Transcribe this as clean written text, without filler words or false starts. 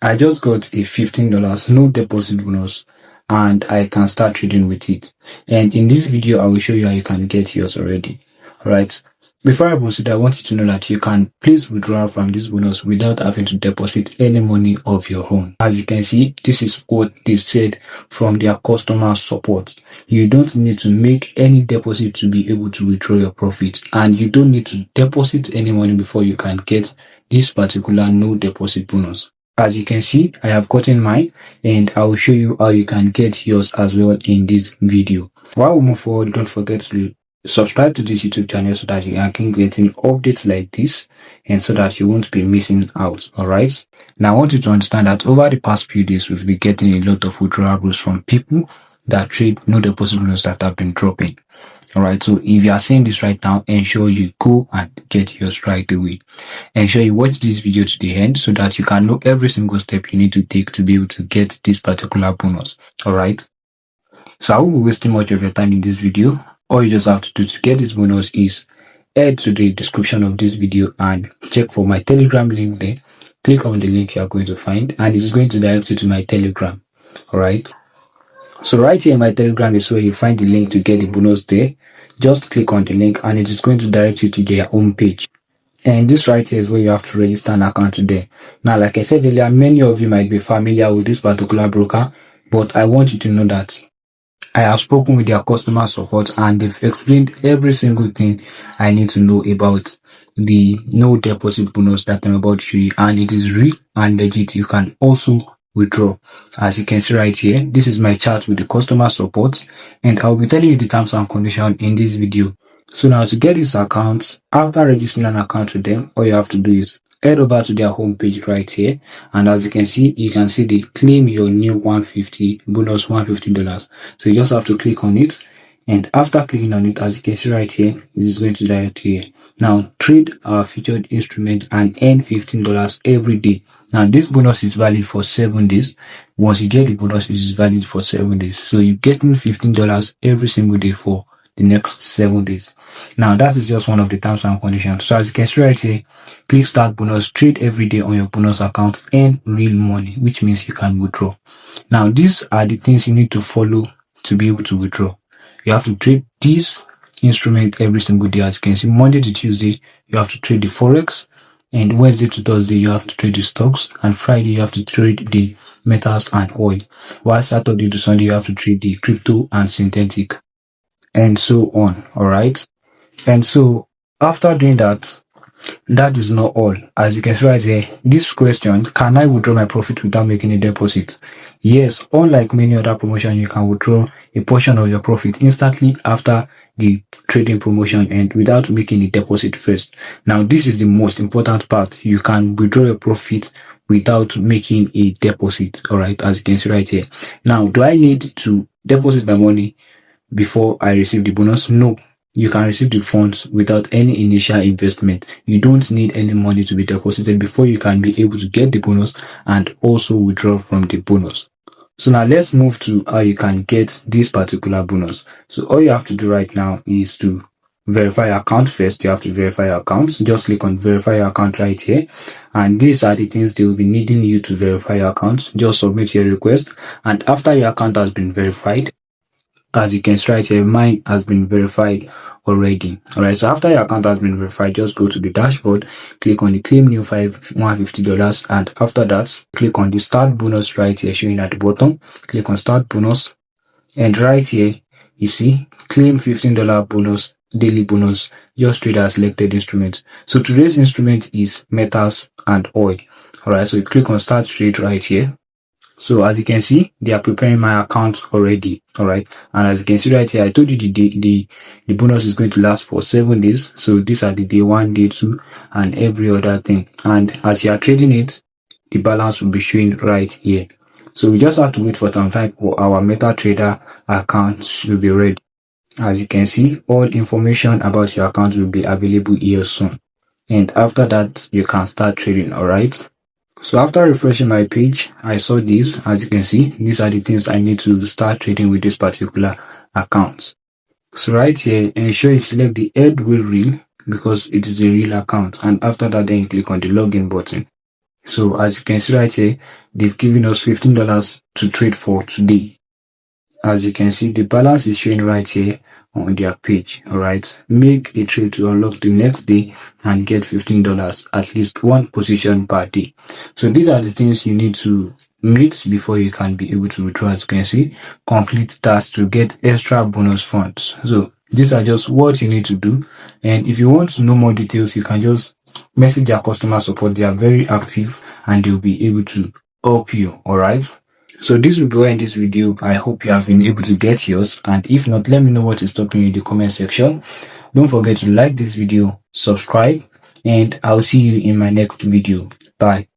I just got a $15 no deposit bonus and I can start trading with it. And in this video, I will show you how you can get yours already. Alright. Before I proceed, I want you to know that you can please withdraw from this bonus without having to deposit any money of your own. As you can see, this is what they said from their customer support. You don't need to make any deposit to be able to withdraw your profit, and you don't need to deposit any money before you can get this particular no deposit bonus. As you can see, I have gotten mine and I will show you how you can get yours as well in this video. While we move forward, don't forget to subscribe to this YouTube channel so that you can keep getting updates like this and so that you won't be missing out. Alright. Now I want you to understand that over the past few days, we've been getting a lot of withdrawals from people that trade no deposit bonus that have been dropping. Alright, so if you are seeing this right now, ensure you go and get yours right away. Ensure you watch this video to the end so that you can know every single step you need to take to be able to get this particular bonus. Alright, so I won't be wasting much of your time in this video. All you just have to do to get this bonus is head to the description of this video and check for my Telegram link there. Click on the link you are going to find and it's going to direct you to my Telegram. Alright. So right here in my Telegram is where you find the link to get the bonus there. Just click on the link and it is going to direct you to their home page. And this right here is where you have to register an account today. Now, like I said earlier, many of you might be familiar with this particular broker, but I want you to know that I have spoken with their customer support and they've explained every single thing I need to know about the no deposit bonus that I'm about to show you, and it is real and legit. You can also withdraw. As you can see right here, this is my chat with the customer support and I'll be telling you the terms and conditions in this video. So now to get this account, after registering an account with them, all you have to do is head over to their homepage right here, and as you can see the claim your new 150 bonus $150. So you just have to click on it, and after clicking on it, as you can see right here, this is going to direct you here. Now trade our featured instrument and earn $15 every day. Now this bonus is valid for 7 days. Once you get the bonus, it is valid for 7 days. So you're getting $15 every single day for the next 7 days. Now that is just one of the terms and conditions. So as you can see right here, click start bonus, trade every day on your bonus account, earn real money, which means you can withdraw. Now these are the things you need to follow to be able to withdraw. You have to trade this instrument every single day. As you can see, Monday to Tuesday you have to trade the Forex, and Wednesday to Thursday you have to trade the stocks, and Friday you have to trade the metals and oil, while Saturday to Sunday you have to trade the crypto and synthetic, and so on. All right. And so after doing that, that is not all. As you can see right here, this question, can I withdraw my profit without making a deposit? Yes, unlike many other promotions, you can withdraw a portion of your profit instantly after the trading promotion and without making a deposit first. Now, this is the most important part. You can withdraw your profit without making a deposit. All right, as you can see right here. Now, do I need to deposit my money before I receive the bonus? No. You can receive the funds without any initial investment. You don't need any money to be deposited before you can be able to get the bonus and also withdraw from the bonus. So now let's move to how you can get this particular bonus. So all you have to do right now is to verify your account first. You have to verify your account. Just click on verify your account right here. And these are the things they will be needing you to verify your account. Just submit your request. And after your account has been verified, as you can see right here, mine has been verified already. Alright, so after your account has been verified, just go to the dashboard, click on the claim new $150, and after that, click on the start bonus right here showing at the bottom. Click on start bonus, and right here you see claim $15 bonus, daily bonus, just trade as selected instrument. So today's instrument is metals and oil. Alright, so you click on start trade right here. So as you can see, they are preparing my account already. All right. And as you can see right here, I told you the bonus is going to last for 7 days. So these are the day 1, day 2, and every other thing. And as you are trading it, the balance will be showing right here. So we just have to wait for some time for our MetaTrader account to be ready. As you can see, all information about your account will be available here soon. And after that, you can start trading. All right. So after refreshing my page, I saw this. As you can see, these are the things I need to start trading with this particular account. So right here, ensure you select the head will real because it is a real account. And after that, then you click on the login button. So as you can see right here, they've given us $15 to trade for today. As you can see, the balance is showing right here on their page. All right, make a trade to unlock the next day and get $15, at least one position per day. So these are the things you need to meet before you can be able to withdraw. As you can see, complete tasks to get extra bonus funds. So these are just what you need to do. And if you want to know more details, you can just message their customer support. They are very active and they'll be able to help you. All right. So this will be all in this video. I hope you have been able to get yours, and if not, let me know what is stopping you in the comment section. Don't forget to like this video, subscribe, and I'll see you in my next video. Bye.